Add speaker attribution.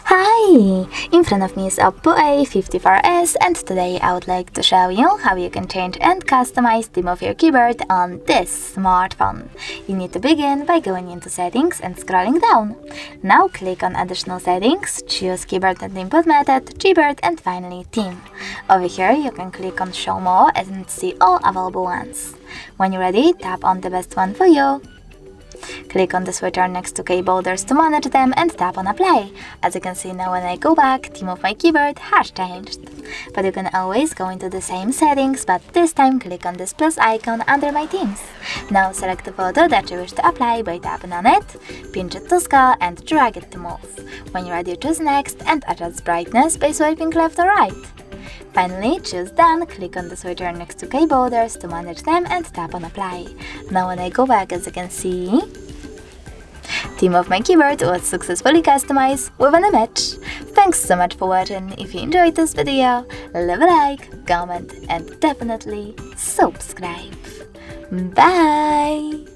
Speaker 1: Hi! In front of me is OPPO A54s, and today I would like to show you how you can change and customize theme of your keyboard on this smartphone. You need to begin by going into settings and scrolling down. Now click on additional settings, choose keyboard and input method, keyboard, and finally theme. Over here you can click on show more and see all available ones. When you're ready, tap on the best one for you. Click on the switcher next to keyboarders to manage them and tap on apply. As you can see now, when I go back, theme of my keyboard has changed. But you can always go into the same settings, but this time click on this plus icon under my themes. Now select the photo that you wish to apply by tapping on it, pinch it to scale and drag it to move. When you're ready, choose next and adjust brightness by swiping left or right. Finally, choose Done, click on the switcher next to keyboarders to manage them and tap on Apply. Now when I go back, as you can see, theme of my keyboard was successfully customized with an image. Thanks so much for watching. If you enjoyed this video, leave a like, comment and definitely subscribe. Bye!